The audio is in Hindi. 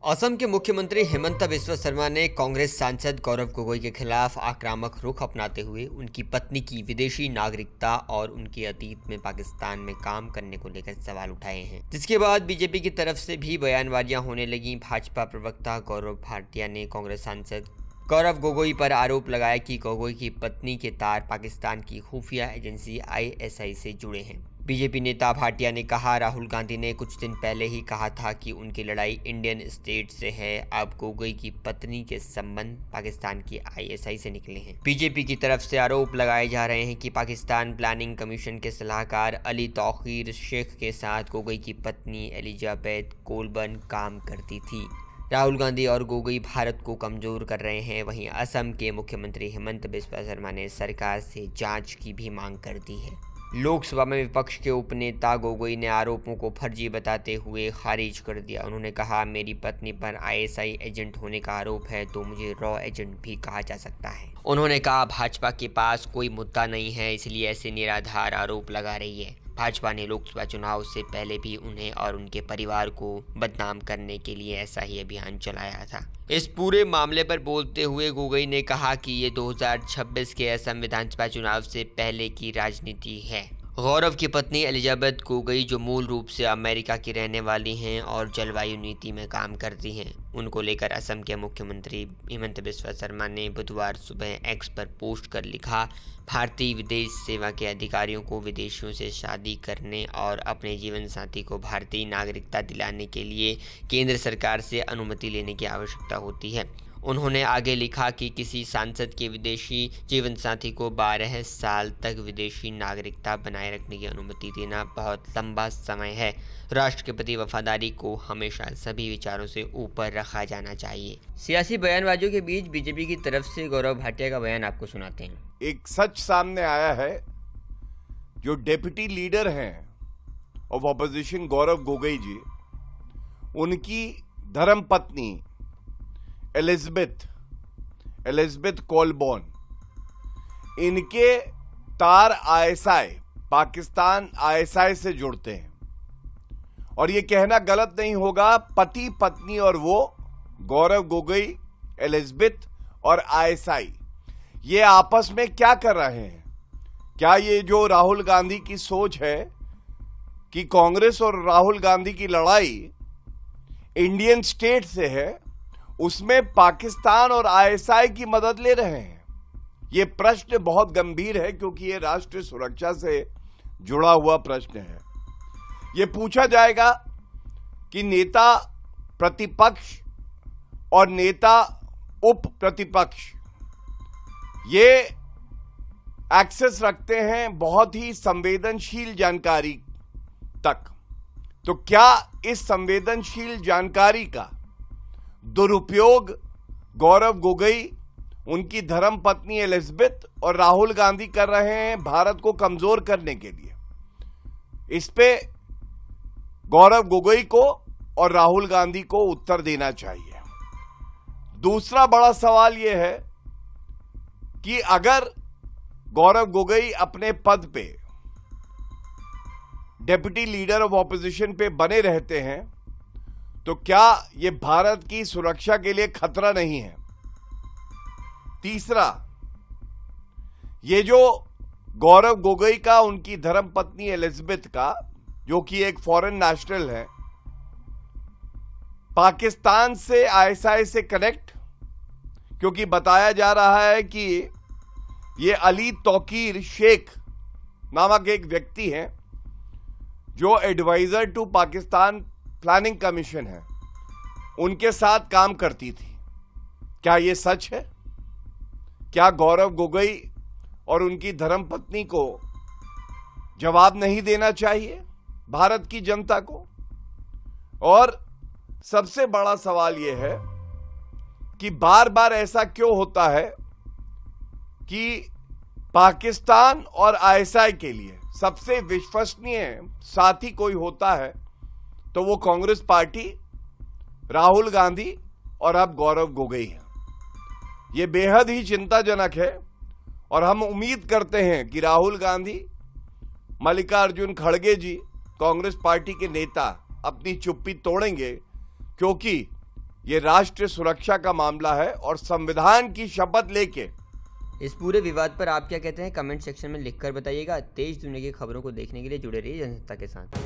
असम के मुख्यमंत्री हिमंता बिस्वा शर्मा ने कांग्रेस सांसद गौरव गोगोई के खिलाफ आक्रामक रुख अपनाते हुए उनकी पत्नी की विदेशी नागरिकता और उनके अतीत में पाकिस्तान में काम करने को लेकर सवाल उठाए हैं, जिसके बाद बीजेपी की तरफ से भी बयानबाजियां होने लगी। भाजपा प्रवक्ता गौरव भाटिया ने कांग्रेस सांसद गौरव गोगोई पर आरोप लगाया कि गोगोई की पत्नी के तार पाकिस्तान की खुफिया एजेंसी ISI से जुड़े हैं। बीजेपी नेता भाटिया ने कहा, राहुल गांधी ने कुछ दिन पहले ही कहा था कि उनकी लड़ाई इंडियन स्टेट से है। अब गोगोई की पत्नी के संबंध पाकिस्तान की ISI से निकले हैं। बीजेपी की तरफ से आरोप लगाए जा रहे हैं कि पाकिस्तान प्लानिंग कमीशन के सलाहकार अली तौकीर शेख के साथ गोगोई की पत्नी एलिजाबेथ कोलबर्न काम करती थी। राहुल गांधी और गोगोई भारत को कमजोर कर रहे हैं। वहीं असम के मुख्यमंत्री हिमंत बिस्वा शर्मा ने सरकार से जांच की भी मांग कर दी है। लोकसभा में विपक्ष के उपनेता गोगोई ने आरोपों को फर्जी बताते हुए खारिज कर दिया। उन्होंने कहा, मेरी पत्नी पर ISI एजेंट होने का आरोप है तो मुझे रॉ एजेंट भी कहा जा सकता है। उन्होंने कहा, भाजपा के पास कोई मुद्दा नहीं है, इसलिए ऐसे निराधार आरोप लगा रही है। भाजपा ने लोकसभा चुनाव से पहले भी उन्हें और उनके परिवार को बदनाम करने के लिए ऐसा ही अभियान चलाया था। इस पूरे मामले पर बोलते हुए गोगोई ने कहा कि ये 2026 के असम विधानसभा चुनाव से पहले की राजनीति है। गौरव की पत्नी एलिजाबेथ गोगोई, जो मूल रूप से अमेरिका की रहने वाली हैं और जलवायु नीति में काम करती हैं, उनको लेकर असम के मुख्यमंत्री हिमंत बिस्वा शर्मा ने बुधवार सुबह X पर पोस्ट कर लिखा, भारतीय विदेश सेवा के अधिकारियों को विदेशियों से शादी करने और अपने जीवन साथी को भारतीय नागरिकता दिलाने के लिए केंद्र सरकार से अनुमति लेने की आवश्यकता होती है। उन्होंने आगे लिखा कि किसी सांसद के विदेशी जीवन साथी को 12 साल तक विदेशी नागरिकता बनाए रखने की अनुमति देना बहुत लंबा समय है। राष्ट्र के प्रति वफादारी को हमेशा सभी विचारों से ऊपर रखा जाना चाहिए। सियासी बयानबाजियों के बीच बीजेपी की तरफ से गौरव भाटिया का बयान आपको सुनाते हैं। एक सच सामने आया है। जो डेप्यूटी लीडर हैं ऑफ ऑपोजिशन गौरव गोगोई जी, उनकी धर्मपत्नी एलिजाबेथ कोलबर्न, इनके तार ISI पाकिस्तान ISI से जुड़ते हैं। और ये कहना गलत नहीं होगा, पति पत्नी और वो गौरव गोगोई, एलिजाबेथ और ISI ये आपस में क्या कर रहे हैं? क्या ये जो राहुल गांधी की सोच है कि कांग्रेस और राहुल गांधी की लड़ाई इंडियन स्टेट से है, उसमें पाकिस्तान और ISI की मदद ले रहे हैं? ये प्रश्न बहुत गंभीर है, क्योंकि ये राष्ट्रीय सुरक्षा से जुड़ा हुआ प्रश्न है। ये पूछा जाएगा कि नेता प्रतिपक्ष और नेता उप प्रतिपक्ष ये एक्सेस रखते हैं बहुत ही संवेदनशील जानकारी तक। तो क्या इस संवेदनशील जानकारी का दुरुपयोग गौरव गोगोई, उनकी धर्मपत्नी एलिजाबेथ और राहुल गांधी कर रहे हैं भारत को कमजोर करने के लिए? इस पे गौरव गोगोई को और राहुल गांधी को उत्तर देना चाहिए। दूसरा बड़ा सवाल यह है कि अगर गौरव गोगोई अपने पद पे डेप्यूटी लीडर ऑफ ऑपोजिशन पे बने रहते हैं तो क्या ये भारत की सुरक्षा के लिए खतरा नहीं है? तीसरा, ये जो गौरव गोगोई का उनकी धर्मपत्नी एलिजाबेथ का, जो कि एक फॉरेन नेशनल है, पाकिस्तान से ISI से कनेक्ट, क्योंकि बताया जा रहा है कि ये अली तौकीर शेख नामक एक व्यक्ति हैं जो adviser to Pakistan planning commission है, उनके साथ काम करती थी। क्या ये सच है? क्या गौरव गोगोई और उनकी धर्मपत्नी को जवाब नहीं देना चाहिए भारत की जनता को? और सबसे बड़ा सवाल यह है कि बार बार ऐसा क्यों होता है कि पाकिस्तान और ISI के लिए सबसे विश्वसनीय साथी कोई होता है तो वो कांग्रेस पार्टी, राहुल गांधी और अब गौरव गोगोई हैं। ये बेहद ही चिंताजनक है और हम उम्मीद करते हैं कि राहुल गांधी, मल्लिकार्जुन खड़गे जी, कांग्रेस पार्टी के नेता अपनी चुप्पी तोड़ेंगे, क्योंकि ये राष्ट्रीय सुरक्षा का मामला है और संविधान की शपथ लेके। इस पूरे विवाद पर आप क्या कहते हैं? कमेंट सेक्शन में लिखकर बताइएगा। देश दुनिया की खबरों को देखने के लिए जुड़े रहिए जनता के साथ।